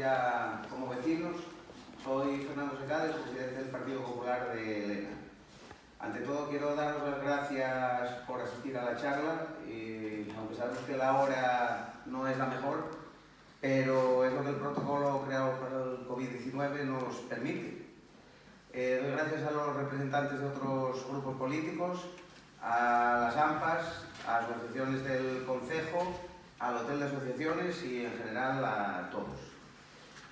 ya como vecinos. Soy Fernando Secades, presidente del Partido Popular de Elena. Ante todo quiero daros las gracias por asistir a la charla, y aunque sabemos que la hora no es la mejor, pero es lo que el protocolo creado para el COVID-19 nos permite. Doy gracias a los representantes de otros grupos políticos, a las AMPAs, a asociaciones del Concejo, al Hotel de Asociaciones y en general a todos.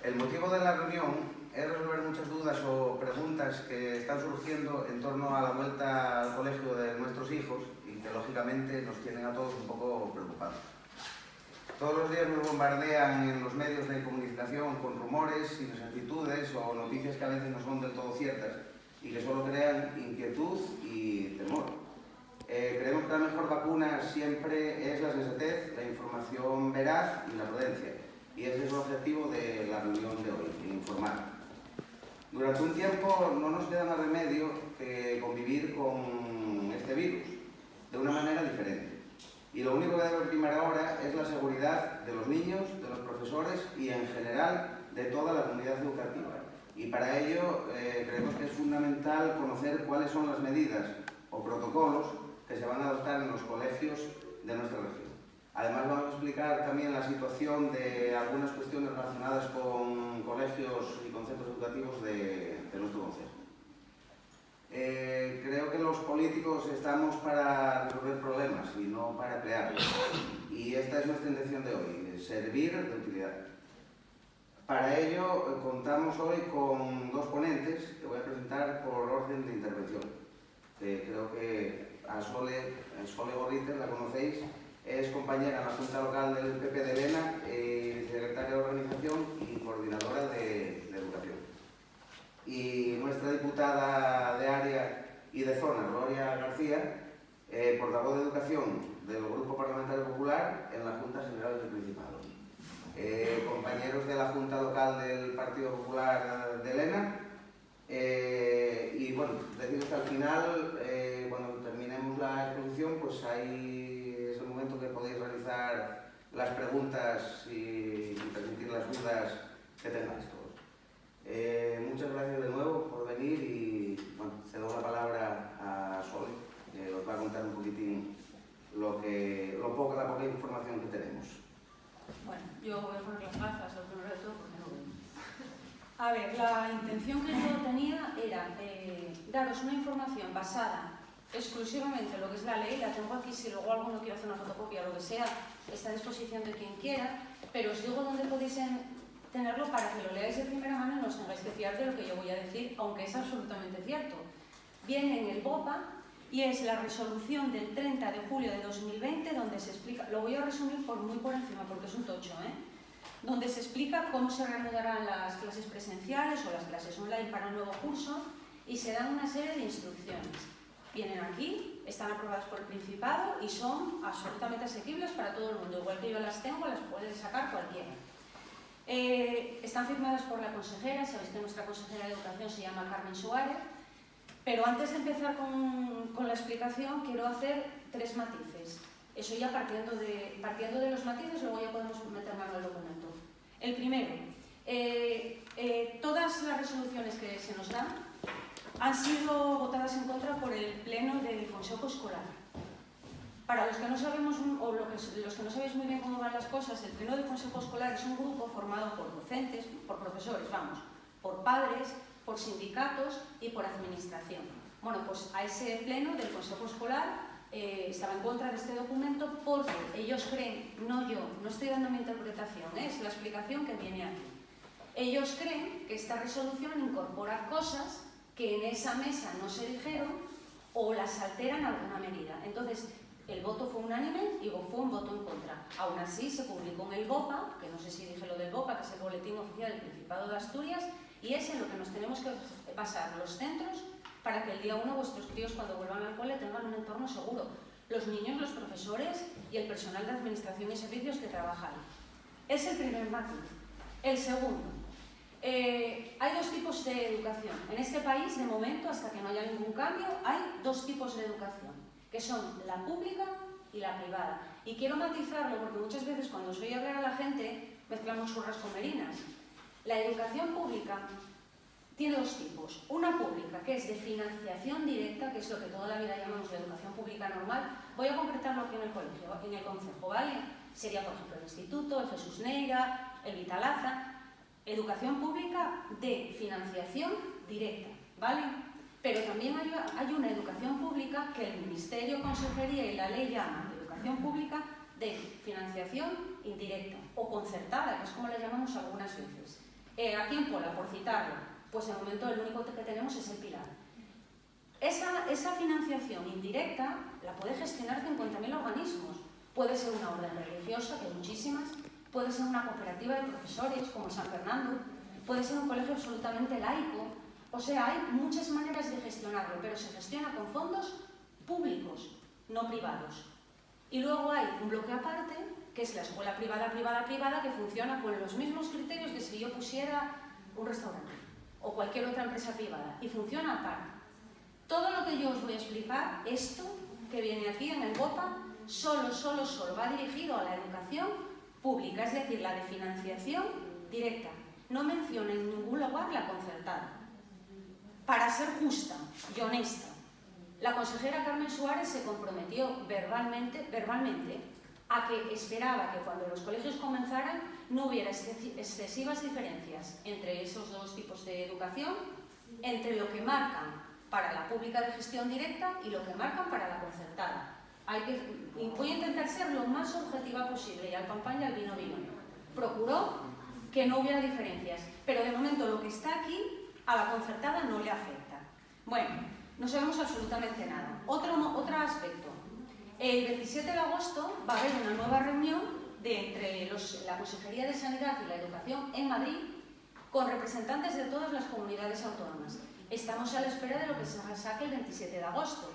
El motivo de la reunión es resolver muchas dudas o preguntas que están surgiendo en torno a la vuelta al colegio de nuestros hijos y que lógicamente nos tienen a todos un poco preocupados. Todos los días nos bombardean en los medios de comunicación con rumores, inexactitudes o noticias que a veces no son del todo ciertas y que solo crean inquietud y temor. Creemos que la mejor vacuna siempre es la sensatez, la información veraz y la prudencia. Y ese es el objetivo de la reunión de hoy, informar. Durante un tiempo no nos queda más remedio que convivir con este virus de una manera diferente. Y lo único que debe primar ahora es la seguridad de los niños, de los profesores y en general de toda la comunidad educativa. Y para ello creemos que es fundamental conocer cuáles son las medidas o protocolos que se van a adoptar en los colegios de nuestra región. Además vamos a explicar también la situación de algunas cuestiones relacionadas con colegios y con centros educativos de nuestro concejo. Creo que los políticos estamos para resolver problemas y no para crearlos. Y esta es nuestra intención de hoy, servir de utilidad. Para ello contamos hoy con dos ponentes que voy a presentar por orden de intervención. Creo que a Sole Gorriter, la conocéis, es compañera en la Junta Local del PP de Elena, secretaria de Organización y coordinadora de Educación. Y nuestra diputada de área y de zona, Gloria García, portavoz de Educación del Grupo Parlamentario Popular en la Junta General del Principado. Compañeros de la Junta Local del Partido Popular de Elena. Y bueno, deciros que al final, cuando terminemos la exposición, pues ahí es el momento que podéis realizar las preguntas y transmitir las dudas que tengáis todos. Muchas gracias de nuevo por venir y bueno, cedo la palabra a Sole, que os va a contar un poquitín la poca información que tenemos. Bueno, yo voy a poner las gafas al primero de todo porque no veo. A ver, la intención que yo tenía era daros una información basada exclusivamente en lo que es la ley. La tengo aquí, si luego alguno quiere hacer una fotocopia o lo que sea, está a disposición de quien quiera, pero os digo dónde podéis tenerlo para que lo leáis de primera mano y no os tengáis que fiar de lo que yo voy a decir, aunque es absolutamente cierto. Viene en el BOPA y es la resolución del 30 de julio de 2020 donde se explica, lo voy a resumir muy por encima porque es un tocho, donde se explica cómo se reanudarán las clases presenciales o las clases online para un nuevo curso y se dan una serie de instrucciones. Vienen aquí, están aprobadas por el Principado y son absolutamente asequibles para todo el mundo. Igual que yo las tengo, las puede sacar cualquiera. Están firmadas por la consejera, sabéis que nuestra consejera de Educación se llama Carmen Suárez, pero antes de empezar con la explicación quiero hacer tres matices. Eso ya partiendo de los matices, luego ya podemos meter mano al documento. El primero, todas las resoluciones que se nos dan han sido votadas en contra por el Pleno del Consejo Escolar. Para los que no sabemos, o los que no sabéis muy bien cómo van las cosas, el Pleno del Consejo Escolar es un grupo formado por docentes, por profesores, por padres, por sindicatos y por administración. Bueno, pues a ese Pleno del Consejo Escolar estaba en contra de este documento porque ellos creen, no yo, no estoy dando mi interpretación, es la explicación que viene aquí. Ellos creen que esta resolución incorpora cosas que en esa mesa no se dijeron o las alteran alguna medida. Entonces, el voto fue unánime y fue un voto en contra. Aún así, se publicó en el BOPA, que no sé si dije lo del BOPA, que es el Boletín Oficial del Principado de Asturias, y es en lo que nos tenemos que basar los centros para que el día 1 vuestros críos cuando vuelvan al cole tengan un entorno seguro. Los niños, los profesores y el personal de administración y servicios que trabajan. Es el primer matiz. El segundo, hay dos tipos de educación. En este país, de momento, hasta que no haya ningún cambio, hay dos tipos de educación, que son la pública y la privada. Y quiero matizarlo porque muchas veces cuando os oigo hablar a la gente mezclamos churras con merinas. La educación pública tiene dos tipos. Una pública, que es de financiación directa, que es lo que toda la vida llamamos la educación pública normal. Voy a concretarlo aquí en el colegio, en el concejo, ¿vale? Sería, por ejemplo, el Instituto, el Jesús Neira, el Vitalaza. Educación pública de financiación directa, ¿vale? Pero también hay una educación pública que el Ministerio, Consejería y la ley llaman educación pública de financiación indirecta o concertada, que es como la llamamos algunas veces. Aquí en Pola, por citarlo, pues de momento el único que tenemos es el Pilar. Esa financiación indirecta la puede gestionar 50.000 organismos. Puede ser una orden religiosa, que hay muchísimas, puede ser una cooperativa de profesores, como San Fernando, puede ser un colegio absolutamente laico. O sea, hay muchas maneras de gestionarlo, pero se gestiona con fondos públicos, no privados. Y luego hay un bloque aparte, que es la escuela privada, que funciona con los mismos criterios que si yo pusiera un restaurante o cualquier otra empresa privada, y funciona aparte. Todo lo que yo os voy a explicar, esto que viene aquí en el BOPA, solo va dirigido a la educación pública, es decir, la de financiación directa. No menciona en ningún lugar la concertada. Para ser justa y honesta, la consejera Carmen Suárez se comprometió verbalmente a que esperaba que cuando los colegios comenzaran no hubiera excesivas diferencias entre esos dos tipos de educación, entre lo que marcan para la pública de gestión directa y lo que marcan para la concertada. Voy a intentar ser lo más objetiva posible, y al pan pan y al vino vino. Procuró que no hubiera diferencias, pero de momento lo que está aquí a la concertada no le afecta. Bueno, no sabemos absolutamente nada. Otro aspecto. El 27 de agosto va a haber una nueva reunión entre la Consejería de Sanidad y la Educación en Madrid con representantes de todas las comunidades autónomas. Estamos a la espera de lo que se saque el 27 de agosto.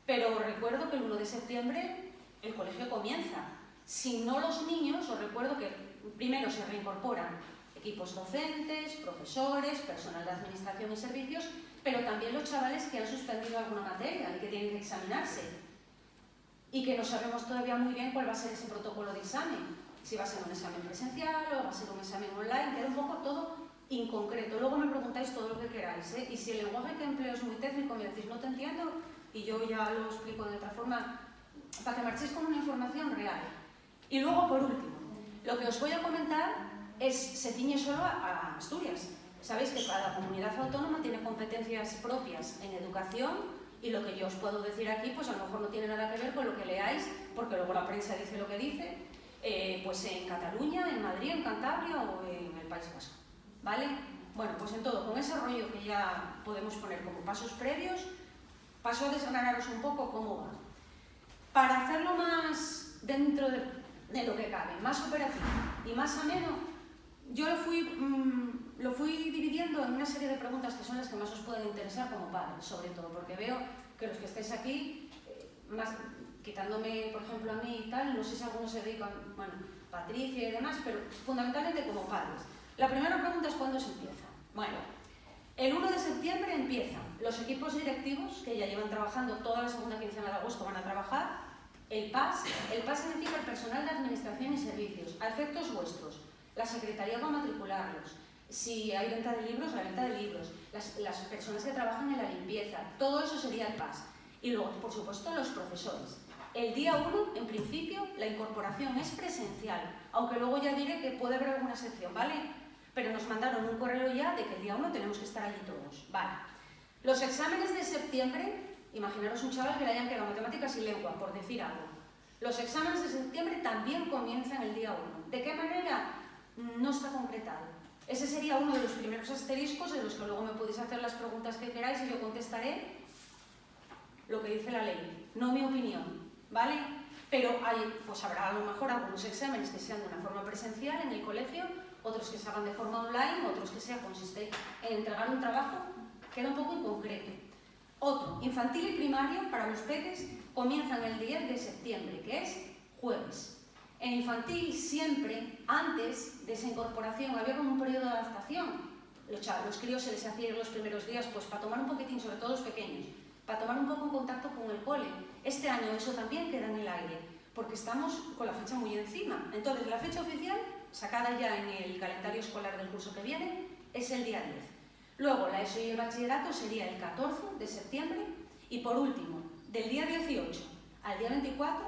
Pero recuerdo que el 1 de septiembre el colegio comienza. Si no los niños, os recuerdo que primero se reincorporan equipos docentes, profesores, personal de administración y servicios, pero también los chavales que han suspendido alguna materia y que tienen que examinarse. Y que no sabemos todavía muy bien cuál va a ser ese protocolo de examen. Si va a ser un examen presencial o va a ser un examen online, queda un poco todo inconcreto. Luego me preguntáis todo lo que queráis, ¿eh? Y si el lenguaje que empleo es muy técnico, me decís, no te entiendo, y yo ya lo explico de otra forma, para que marchéis con una información real. Y luego, por último, lo que os voy a comentar se ciñe solo a Asturias. Sabéis que cada comunidad autónoma tiene competencias propias en educación, y lo que yo os puedo decir aquí, pues a lo mejor no tiene nada que ver con lo que leáis, porque luego la prensa dice lo que dice, pues en Cataluña, en Madrid, en Cantabria o en el País Vasco, ¿vale? Bueno, pues en todo, con ese rollo que ya podemos poner como pasos previos, paso a desgranaros un poco cómo va. Para hacerlo más dentro de lo que cabe, más operativo y más ameno, yo lo fui dividiendo en una serie de preguntas que son las que más os pueden interesar como padres, sobre todo, porque veo que los que estáis aquí, más quitándome, por ejemplo, a mí y tal, no sé si algunos se dedican, bueno, Patricia y demás, pero fundamentalmente como padres. La primera pregunta es ¿cuándo se empieza? Bueno, el 1 de septiembre empiezan los equipos directivos, que ya llevan trabajando toda la segunda quincena de agosto, van a trabajar. El PAS significa el personal de administración y servicios, a efectos vuestros. La secretaría va a matricularlos. Si hay venta de libros, la venta de libros. Las personas que trabajan en la limpieza. Todo eso sería el PAS. Y luego, por supuesto, los profesores. El día 1, en principio, la incorporación es presencial. Aunque luego ya diré que puede haber alguna excepción, ¿vale? Pero nos mandaron un correo ya de que el día 1 tenemos que estar allí todos. Vale. Los exámenes de septiembre, imaginaros un chaval que le hayan quedado matemáticas y lengua, por decir algo. Los exámenes de septiembre también comienzan el día 1. ¿De qué manera? No está concretado. Ese sería uno de los primeros asteriscos en los que luego me podéis hacer las preguntas que queráis y yo contestaré lo que dice la ley, no mi opinión, ¿vale? Pero pues habrá a lo mejor algunos exámenes que sean de una forma presencial en el colegio, otros que se hagan de forma online, otros que consiste en entregar un trabajo, queda un poco inconcreto. Otro, infantil y primaria, para los peques, comienzan el 10 de septiembre, que es jueves. En infantil siempre, antes de esa incorporación, había como un periodo de adaptación. Los críos se les hacía ir los primeros días pues para tomar un poquitín, sobre todo los pequeños, para tomar un poco en contacto con el cole. Este año eso también queda en el aire, porque estamos con la fecha muy encima. Entonces, la fecha oficial, sacada ya en el calendario escolar del curso curso que viene, es el día 10. Luego, la ESO y el bachillerato sería el 14 de septiembre y, por último, del día 18 al día 24,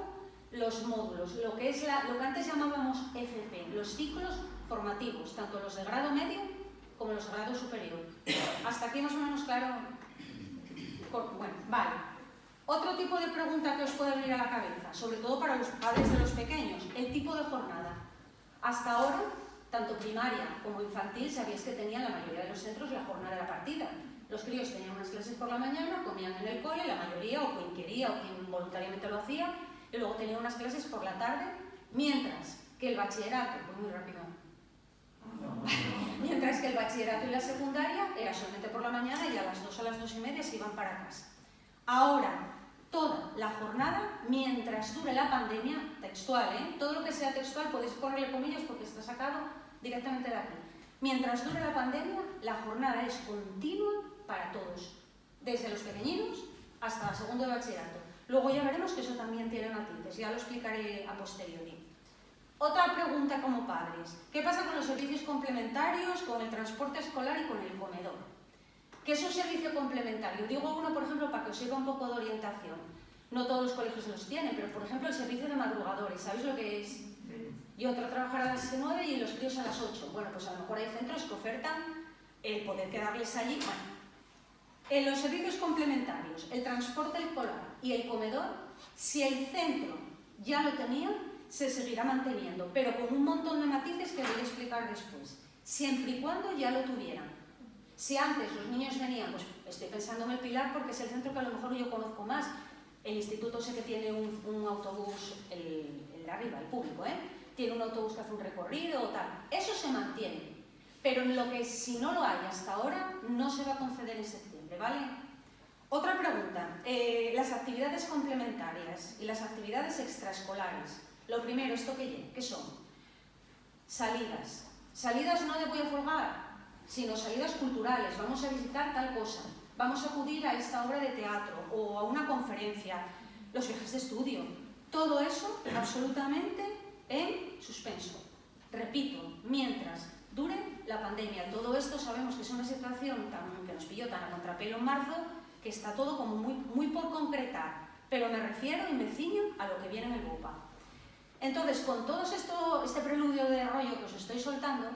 los módulos, lo que antes llamábamos FP, los ciclos formativos, tanto los de grado medio como los de grado superior. ¿Hasta aquí más o menos claro? Bueno, vale. Otro tipo de pregunta que os puede venir a la cabeza, sobre todo para los padres de los pequeños, el tipo de jornada. Hasta ahora, tanto primaria como infantil, sabéis que tenían la mayoría de los centros la jornada de la partida. Los críos tenían unas clases por la mañana, comían en el cole, la mayoría, o quien quería o quien voluntariamente lo hacía, y luego tenían unas clases por la tarde, mientras que el bachillerato, muy rápido, mientras que el bachillerato y la secundaria era solamente por la mañana y a las 2 a las 2:30 se iban para casa. Ahora, toda la jornada, mientras dure la pandemia, textual, todo lo que sea textual podéis ponerle comillas porque está sacado directamente de aquí. Mientras dure la pandemia, la jornada es continua para todos, desde los pequeñinos hasta el segundo de bachillerato. Luego ya veremos que eso también tiene matices, ya lo explicaré a posteriori. Otra pregunta como padres, ¿qué pasa con los servicios complementarios, con el transporte escolar y con el comedor? ¿Qué es un servicio complementario? Digo uno, por ejemplo, para que os sirva un poco de orientación. No todos los colegios los tienen, pero por ejemplo el servicio de madrugadores, ¿sabéis lo que es? Yo entro a trabajar a las 9 y los críos a las 8. Bueno, pues a lo mejor hay centros que ofertan el poder quedarles allí. Bueno, en los servicios complementarios, el transporte escolar y el comedor, si el centro ya lo tenía, se seguirá manteniendo, pero con un montón de matices que voy a explicar después, siempre y cuando ya lo tuvieran. Si antes los niños venían, pues estoy pensando en el Pilar porque es el centro que a lo mejor yo conozco más. El instituto sé que tiene un autobús, el de arriba, el público, tiene un autobús que hace un recorrido o tal. Eso se mantiene, pero en lo que si no lo hay hasta ahora, no se va a conceder en septiembre, ¿vale? Otra pregunta, las actividades complementarias y las actividades extraescolares. Lo primero, ¿esto qué son? Salidas. Salidas no de voy a folgar, sino salidas culturales. Vamos a visitar tal cosa, vamos a acudir a esta obra de teatro o a una conferencia, los viajes de estudio. Todo eso absolutamente en suspenso. Repito, mientras dure la pandemia. Todo esto sabemos que es una situación que nos pilló tan a contrapelo en marzo que está todo como muy por concretar, pero me refiero y me ciño a lo que viene en el BOPA. Entonces, con todo este preludio de rollo que os estoy soltando,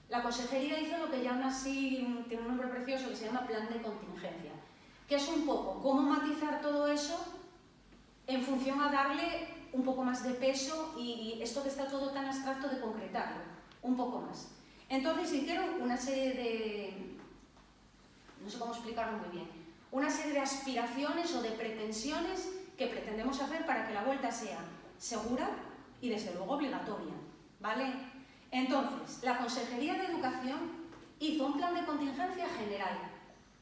la consejería hizo lo que llama así, tiene un nombre precioso que se llama plan de contingencia, que es un poco cómo matizar todo eso en función a darle un poco más de peso y esto que está todo tan abstracto de concretarlo, un poco más. Entonces hicieron una serie de, no sé cómo explicarlo muy bien, una serie de aspiraciones o de pretensiones que pretendemos hacer para que la vuelta sea segura y desde luego obligatoria, ¿vale? Entonces, la Consejería de Educación hizo un plan de contingencia general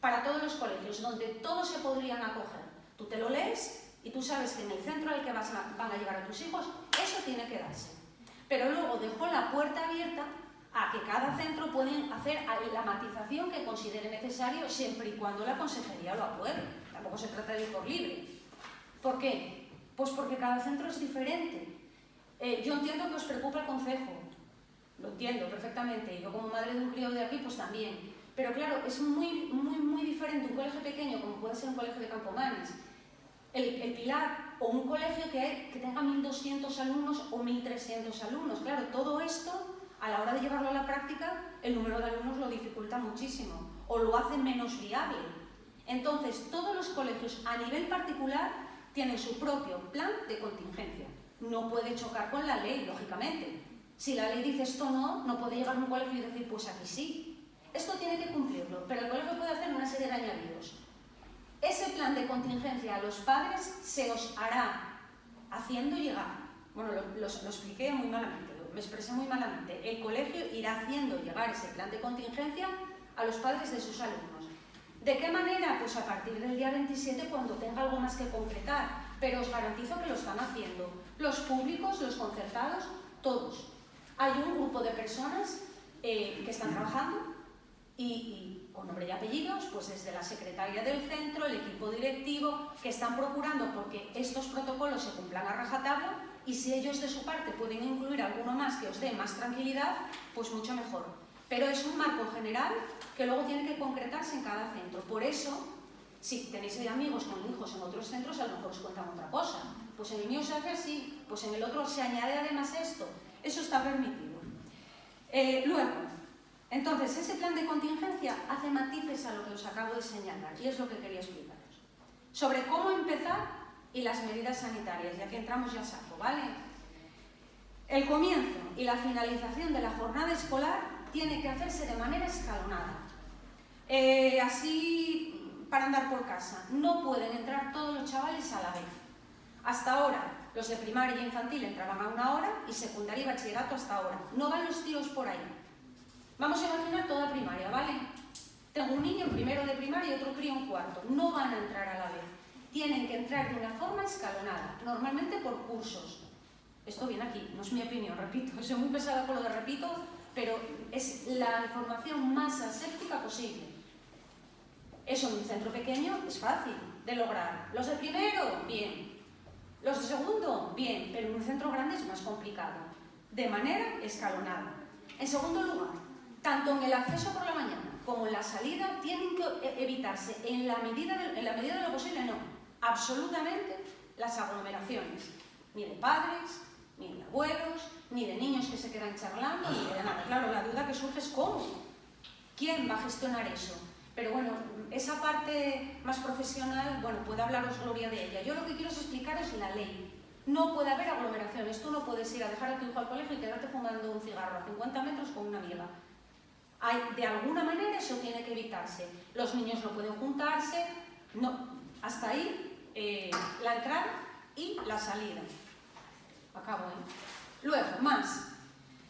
para todos los colegios, donde todos se podrían acoger. Tú te lo lees y tú sabes que en el centro al que van a llevar a tus hijos, eso tiene que darse. Pero luego dejó la puerta abierta a que cada centro puede hacer la matización que considere necesario siempre y cuando la consejería lo apruebe. Tampoco se trata de ir por libre. ¿Por qué? Pues porque cada centro es diferente. Yo entiendo que os preocupa el concejo, lo entiendo perfectamente, y yo como madre de un crío de aquí pues también. Pero claro, es muy diferente un colegio pequeño como puede ser un colegio de Campomanes, el Pilar, o un colegio que tenga 1.200 alumnos o 1.300 alumnos. Claro, todo esto, a la hora de llevarlo a la práctica, el número de alumnos lo dificulta muchísimo, o lo hace menos viable. Entonces, todos los colegios a nivel particular tienen su propio plan de contingencia. No puede chocar con la ley, lógicamente. Si la ley dice esto no puede llegar a un colegio y decir, pues aquí sí. Esto tiene que cumplirlo, pero el colegio puede hacer una serie de añadidos. Ese plan de contingencia a los padres se os hará haciendo llegar. Bueno, lo expliqué muy malamente, me expresé muy malamente. El colegio irá haciendo llegar ese plan de contingencia a los padres de sus alumnos. ¿De qué manera? Pues a partir del día 27, cuando tenga algo más que concretar. Pero os garantizo que lo están haciendo. Los públicos, los concertados, todos. Hay un grupo de personas que están trabajando y con nombre y apellidos, pues desde la secretaria del centro, el equipo directivo, que están procurando porque estos protocolos se cumplan a rajatabla, y si ellos de su parte pueden incluir alguno más que os dé más tranquilidad, pues mucho mejor. pero es un marco general que luego tiene que concretarse en cada centro. Por eso, si tenéis amigos con hijos en otros centros, a lo mejor os cuentan otra cosa. Pues en el mío se hace así, pues en el otro se añade además esto. Eso está permitido. Luego, entonces, ese plan de contingencia hace matices a lo que os acabo de señalar, y es lo que quería explicaros. Sobre cómo empezar y las medidas sanitarias, ya que entramos ya a saco, ¿vale? El comienzo y la finalización de la jornada escolar tiene que hacerse de manera escalonada. Así, para andar por casa, no pueden entrar todos los chavales a la vez. Hasta ahora, los de primaria e infantil entraban a 1 hora y secundaria y bachillerato hasta ahora. No van los tiros por ahí. Vamos a imaginar toda primaria, ¿vale? Tengo un niño en primero de primaria y otro crío en cuarto. No van a entrar a la vez. Tienen que entrar de una forma escalonada, normalmente por cursos. Esto viene aquí, no es mi opinión, repito. Soy muy pesada con lo de repito, pero es la información más aséptica posible. Eso en un centro pequeño es fácil de lograr. Los de primero, bien. Los de segundo, bien, pero en un centro grande es más complicado. De manera escalonada. En segundo lugar, tanto en el acceso por la mañana como en la salida tienen que evitarse en la medida de lo posible, no, absolutamente las aglomeraciones. Ni de padres, ni de abuelos, ni de niños que se quedan charlando, ni de nada. Claro, la duda que surge es ¿cómo? ¿Quién va a gestionar eso? Pero bueno, esa parte más profesional, bueno, puede hablaros Gloria de ella. Yo lo que quiero es explicaros la ley. No puede haber aglomeraciones. Tú no puedes ir a dejar a tu hijo al colegio y quedarte fumando un cigarro a 50 metros con una amiga. De alguna manera eso tiene que evitarse. Los niños no pueden juntarse. No, hasta ahí la entrada y la salida. Acabo, ¿eh? Luego, más.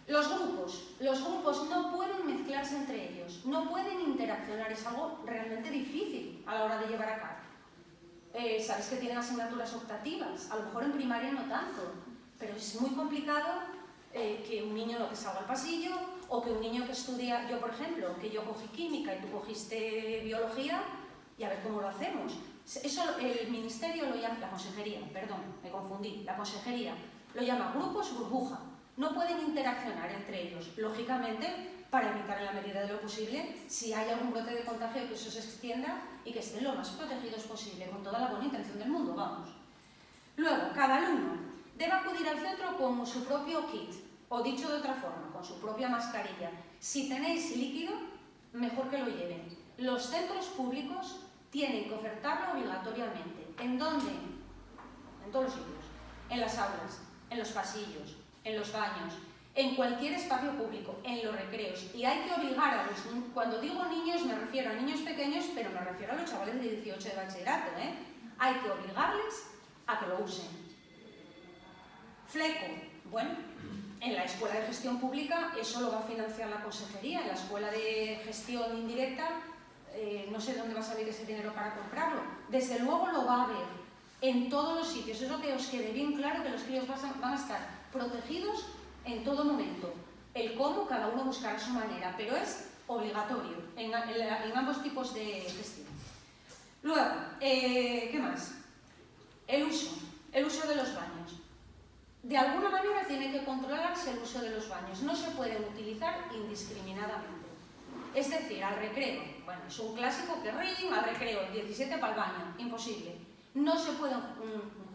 Los grupos no pueden mezclarse entre ellos, no pueden interaccionar, es algo realmente difícil a la hora de llevar a cabo. Sabéis que tienen asignaturas optativas, a lo mejor en primaria no tanto, pero es muy complicado que un niño no te salga al pasillo, o que un niño que estudia, yo por ejemplo, que yo cogí química y tú cogiste biología, y a ver cómo lo hacemos. Eso el ministerio lo llama, la consejería, perdón, me confundí, la consejería lo llama grupos burbuja. No pueden interaccionar entre ellos, lógicamente, para evitar en la medida de lo posible, si hay algún brote de contagio, que eso se extienda y que estén lo más protegidos posible, con toda la buena intención del mundo, vamos. Luego, cada alumno debe acudir al centro con su propio kit, o dicho de otra forma, con su propia mascarilla. Si tenéis líquido, mejor que lo lleven. Los centros públicos tienen que ofertarlo obligatoriamente. ¿En dónde? En todos los sitios. En las aulas, en los pasillos, en los baños, en cualquier espacio público, en los recreos. Y hay que obligar a los niños, cuando digo niños me refiero a niños pequeños, pero me refiero a los chavales de 18 de bachillerato, ¿eh? Hay que obligarles a que lo usen. Fleco, bueno, en la escuela de gestión pública eso lo va a financiar la consejería, en la escuela de gestión indirecta no sé de dónde va a salir ese dinero para comprarlo. Desde luego lo va a haber en todos los sitios. Eso que os quede bien claro, que los críos van a estar protegidos en todo momento. El cómo, cada uno buscará su manera, pero es obligatorio en ambos tipos de gestión. Luego, ¿qué más? El uso de los baños. De alguna manera tiene que controlarse el uso de los baños. No se pueden utilizar indiscriminadamente. Es decir, al recreo, bueno, es un clásico que ríen, al recreo, 17 para el baño, imposible. No se pueden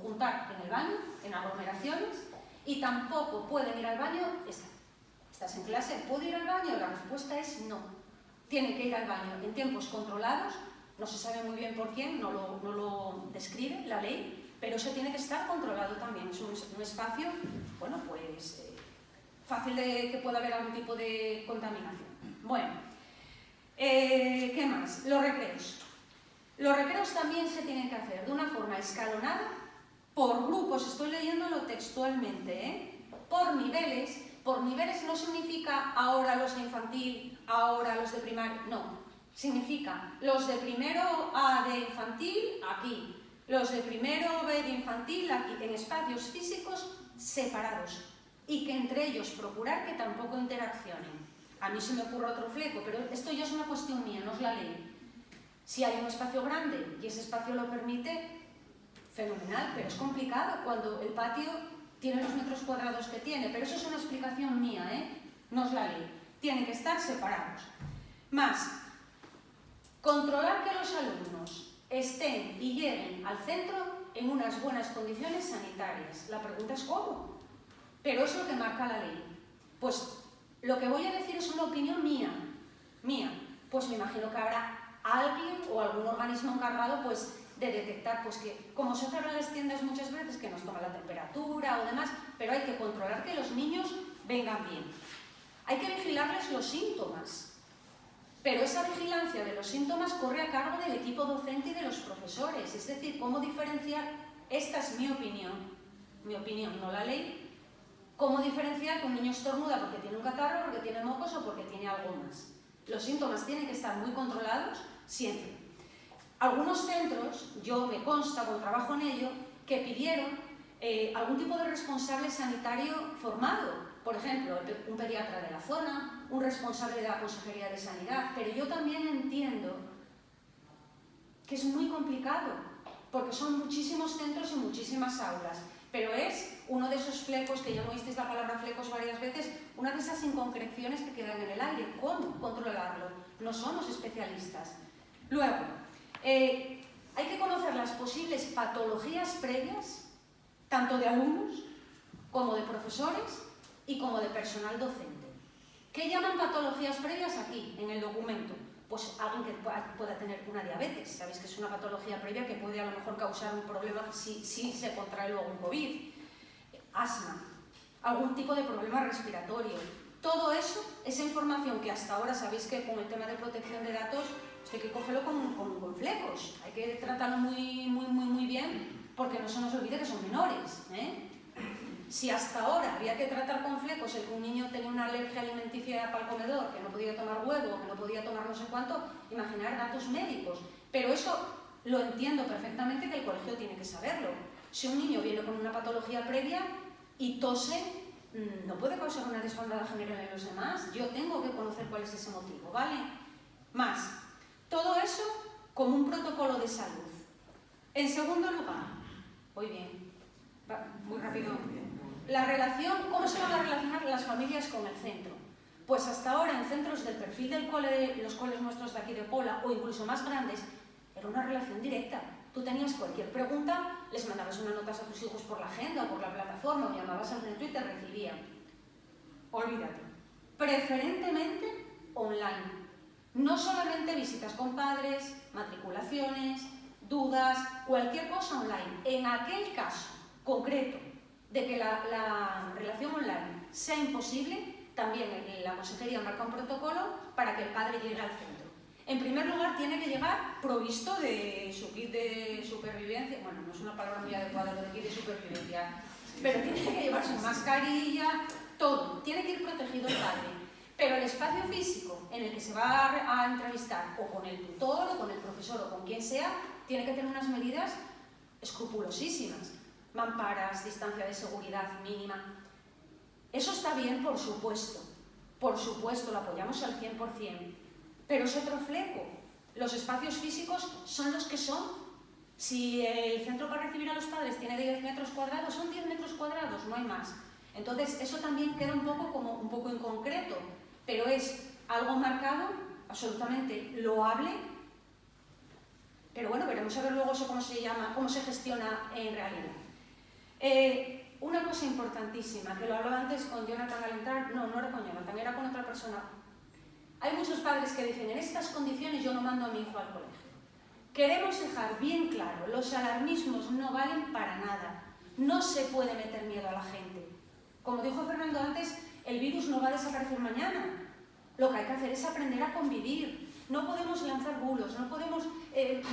juntar en el baño, en aglomeraciones, y tampoco pueden ir al baño. ¿Estás en clase? ¿Puedo ir al baño? La respuesta es no. Tienen que ir al baño en tiempos controlados, no se sabe muy bien por quién, no lo describe la ley, pero eso tiene que estar controlado también. Es un espacio, bueno, pues fácil de que pueda haber algún tipo de contaminación. Bueno, ¿qué más? Los recreos. Los recreos también se tienen que hacer de una forma escalonada, por grupos, estoy leyéndolo textualmente, ¿eh? Por niveles. Por niveles no significa ahora los de infantil, ahora los de primaria, no. Significa los de primero A de infantil, aquí. Los de primero B de infantil, aquí, en espacios físicos separados. Y que entre ellos procurar que tampoco interaccionen. A mí se me ocurre otro fleco, pero esto ya es una cuestión mía, no es la ley. Si hay un espacio grande y ese espacio lo permite, fenomenal, pero es complicado cuando el patio tiene los metros cuadrados que tiene, pero eso es una explicación mía, ¿eh? No es la ley. tienen que estar separados. Más, controlar que los alumnos estén y lleguen al centro en unas buenas condiciones sanitarias. La pregunta es ¿cómo? Pero es lo que marca la ley. Pues lo que voy a decir es una opinión mía. Pues me imagino que habrá alguien o algún organismo encargado pues, de detectar pues, que, como se cerran las tiendas muchas veces, que nos toma la temperatura o demás, pero hay que controlar que los niños vengan bien. Hay que vigilarles los síntomas. Pero esa vigilancia de los síntomas corre a cargo del equipo docente y de los profesores. Es decir, cómo diferenciar, esta es mi opinión, no la ley, cómo diferenciar que un niño estornuda porque tiene un catarro, porque tiene mocos o porque tiene algo más. Los síntomas tienen que estar muy controlados siempre. Algunos centros, yo me consta, cuando trabajo en ello, que pidieron algún tipo de responsable sanitario formado. Por ejemplo, un pediatra de la zona, un responsable de la Consejería de Sanidad, pero yo también entiendo que es muy complicado, porque son muchísimos centros y muchísimas aulas, pero es uno de esos flecos, que ya no oísteis la palabra flecos varias veces, una de esas inconcreciones que quedan en el aire. ¿Cómo controlarlo? No somos especialistas. Luego, hay que conocer las posibles patologías previas, tanto de alumnos como de profesores, y como de personal docente. ¿Qué llaman patologías previas aquí, en el documento? Pues alguien que pueda tener una diabetes. Sabéis que es una patología previa que puede a lo mejor causar un problema si se contrae luego un COVID. Asma, algún tipo de problema respiratorio. Todo eso, esa información que hasta ahora sabéis que con el tema de protección de datos, hay que cogerlo con flecos. Hay que tratarlo muy bien, porque no se nos olvide que son menores, Si hasta ahora había que tratar con flecos el que un niño tenía una alergia alimenticia para el comedor, que no podía tomar huevo, que no podía tomar no sé cuánto, imaginar datos médicos. Pero eso lo entiendo perfectamente, que el colegio tiene que saberlo. Si un niño viene con una patología previa y tose, no puede causar una desbandada general en los demás. Yo tengo que conocer cuál es ese motivo, ¿vale? Más, todo eso como un protocolo de salud. En segundo lugar, muy bien, muy rápido. La relación, ¿cómo se van a relacionar las familias con el centro? Pues hasta ahora en centros del perfil del cole, los coles nuestros de aquí de Pola, o incluso más grandes, era una relación directa. Tú tenías cualquier pregunta, les mandabas unas notas a tus hijos por la agenda o por la plataforma, o llamabas al centro y te recibían. Olvídate. Preferentemente online. No solamente visitas con padres, matriculaciones, dudas, cualquier cosa online. En aquel caso concreto de que la relación online sea imposible, también la Consejería marca un protocolo para que el padre llegue al centro. En primer lugar, tiene que llegar provisto de su kit de supervivencia. Bueno, no es una palabra muy adecuada lo de kit de supervivencia, pero tiene que llevar su mascarilla, todo. Tiene que ir protegido el padre. Pero el espacio físico en el que se va a entrevistar, o con el tutor, o con el profesor, o con quien sea, tiene que tener unas medidas escrupulosísimas. Mamparas, distancia de seguridad mínima. Eso está bien, por supuesto, lo apoyamos al 100%, pero es otro fleco. Los espacios físicos son los que son. Si el centro para recibir a los padres tiene 10 metros cuadrados, son 10 metros cuadrados, no hay más. Entonces, eso también queda un poco inconcreto, pero es algo marcado, absolutamente loable. Pero bueno, veremos a ver luego eso cómo se gestiona en realidad. Una cosa importantísima, que lo hablaba antes con Jonathan al entrar, no era con Jonathan, era con otra persona. Hay muchos padres que dicen, en estas condiciones yo no mando a mi hijo al colegio. Queremos dejar bien claro, los alarmismos no valen para nada. No se puede meter miedo a la gente. Como dijo Fernando antes, el virus no va a desaparecer mañana. Lo que hay que hacer es aprender a convivir. No podemos lanzar bulos, no podemos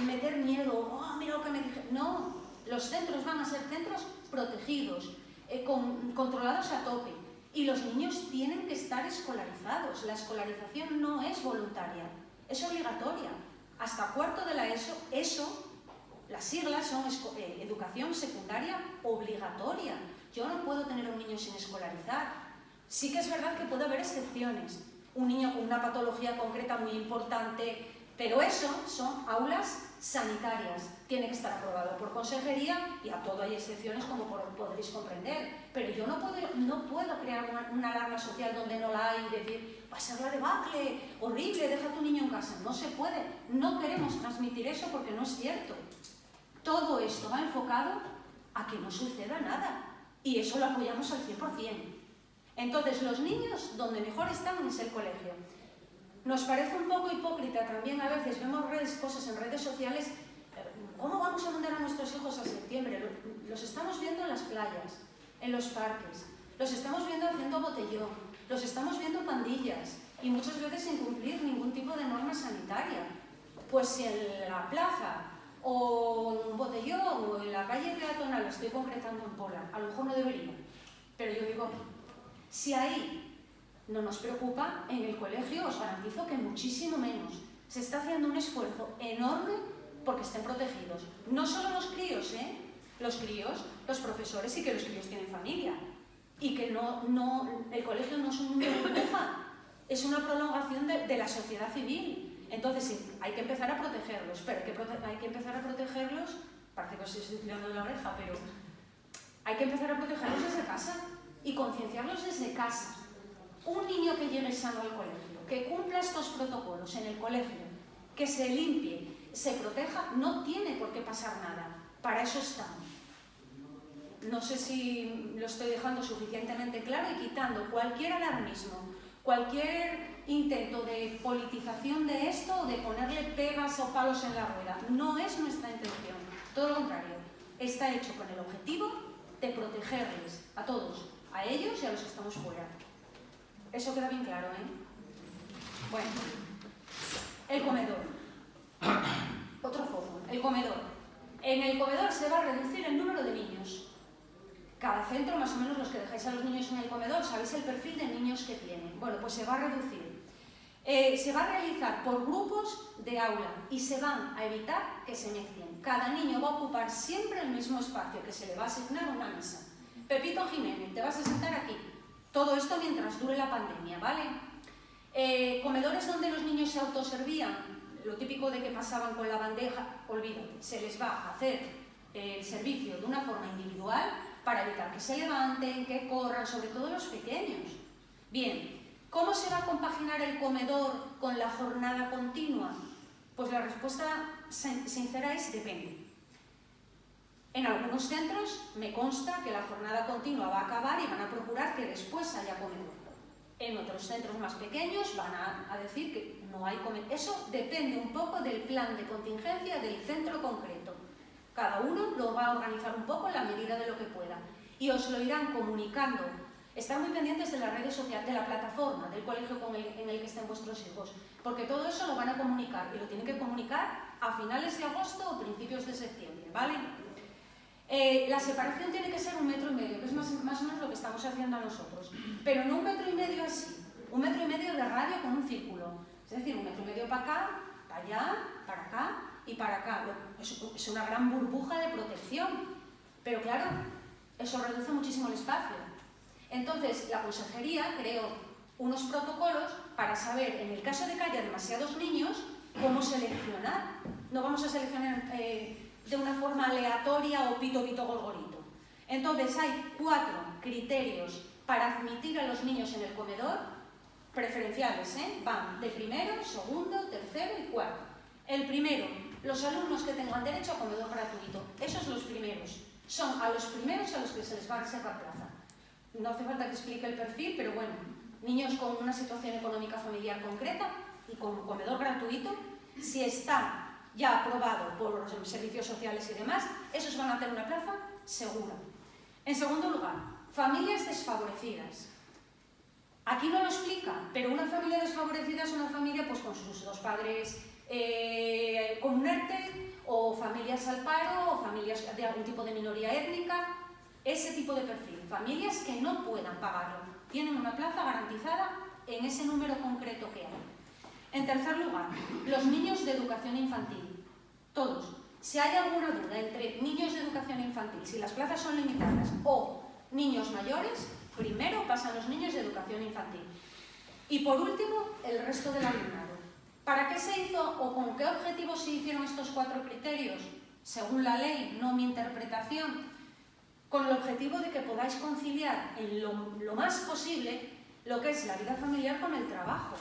meter miedo. Oh, mira lo que me dije. No, los centros van a ser centros protegidos, controlados a tope. Y los niños tienen que estar escolarizados. La escolarización no es voluntaria, es obligatoria. Hasta cuarto de la ESO, las siglas son educación secundaria obligatoria. Yo no puedo tener a un niño sin escolarizar. Sí que es verdad que puede haber excepciones. Un niño con una patología concreta muy importante, Pero eso son aulas sanitarias, tiene que estar aprobado por consejería y a todo hay excepciones como podréis comprender. Pero yo no puedo crear una alarma social donde no la hay y decir va a ser la debacle, horrible, deja a tu niño en casa. No se puede, no queremos transmitir eso porque no es cierto. Todo esto va enfocado a que no suceda nada y eso lo apoyamos al 100%. Entonces los niños donde mejor están es el colegio. Nos parece un poco hipócrita también a veces, vemos cosas en redes sociales, ¿cómo vamos a mandar a nuestros hijos a septiembre? Los estamos viendo en las playas, en los parques, los estamos viendo haciendo botellón, los estamos viendo pandillas y muchas veces sin cumplir ningún tipo de norma sanitaria. Pues si en la plaza o en un botellón o en la calle peatonal, estoy concretando en Pola, a lo mejor no debería, pero yo digo, si ahí no nos preocupa, en el colegio os garantizo que muchísimo menos. Se está haciendo un esfuerzo enorme porque estén protegidos. No solo los críos, los críos, los profesores y que los críos tienen familia. Y que el colegio no es un número de burbuja, es una prolongación de la sociedad civil. Entonces sí, hay que empezar a protegerlos, pero hay que empezar a protegerlos, parece que os estoy tirando de la oreja, pero hay que empezar a protegerlos desde casa y concienciarlos desde casa. Un niño que llegue sano al colegio, que cumpla estos protocolos en el colegio, que se limpie, se proteja, no tiene por qué pasar nada. Para eso estamos. No sé si lo estoy dejando suficientemente claro y quitando cualquier alarmismo, cualquier intento de politización de esto o de ponerle pegas o palos en la rueda. No es nuestra intención. Todo lo contrario. Está hecho con el objetivo de protegerles a todos, a ellos y a los que estamos fuera. Eso queda bien claro, Bueno, el comedor. Otro foco, el comedor. En el comedor se va a reducir el número de niños. Cada centro, más o menos los que dejáis a los niños en el comedor, sabéis el perfil de niños que tienen. Bueno, pues se va a reducir. Se va a realizar por grupos de aula y se van a evitar que se mezclen. Cada niño va a ocupar siempre el mismo espacio, que se le va a asignar una mesa. Pepito Jiménez, te vas a sentar aquí. Todo esto mientras dure la pandemia, ¿vale? Comedores donde los niños se autoservían, lo típico de que pasaban con la bandeja, olvídate, se les va a hacer el servicio de una forma individual para evitar que se levanten, que corran, sobre todo los pequeños. Bien, ¿cómo se va a compaginar el comedor con la jornada continua? Pues la respuesta sincera es depende. En algunos centros me consta que la jornada continua va a acabar y van a procurar que después haya comedor. En otros centros más pequeños van a decir que no hay comedor. Eso depende un poco del plan de contingencia del centro concreto. Cada uno lo va a organizar un poco en la medida de lo que pueda. Y os lo irán comunicando. Están muy pendientes de las redes sociales, de la plataforma del colegio en el que estén vuestros hijos. Porque todo eso lo van a comunicar y lo tienen que comunicar a finales de agosto o principios de septiembre, ¿vale? La separación tiene que ser 1,5 metros, que es más o menos lo que estamos haciendo nosotros. Pero no 1,5 metros así, 1,5 metros de radio con un círculo. Es decir, 1,5 metros para acá, para allá, para acá y para acá. Es una gran burbuja de protección. Pero claro, eso reduce muchísimo el espacio. Entonces, la consejería creó unos protocolos para saber, en el caso de que haya demasiados niños, cómo seleccionar. No vamos a seleccionar de una forma aleatoria o pito, pito, gorgorito. Entonces hay 4 criterios para admitir a los niños en el comedor, preferenciales, van de primero, segundo, tercero y cuarto. El primero, los alumnos que tengan derecho a comedor gratuito. Esos los primeros. Son a los primeros a los que se les va a reservar plaza. No hace falta que explique el perfil, pero bueno, niños con una situación económica familiar concreta y con comedor gratuito, si está ya aprobado por los servicios sociales y demás, esos van a tener una plaza segura. En segundo lugar, familias desfavorecidas. Aquí no lo explica, pero una familia desfavorecida es una familia pues, con sus 2 padres con un ERTE, o familias al paro, o familias de algún tipo de minoría étnica, ese tipo de perfil. Familias que no puedan pagarlo, tienen una plaza garantizada en ese número concreto que hay. En tercer lugar, los niños de educación infantil. Todos. Si hay alguna duda entre niños de educación infantil, si las plazas son limitadas, o niños mayores, primero pasan los niños de educación infantil. Y por último, el resto del alumnado. ¿Para qué se hizo o con qué objetivo se hicieron estos 4 criterios? Según la ley, no mi interpretación, con el objetivo de que podáis conciliar en lo más posible lo que es la vida familiar con el trabajo.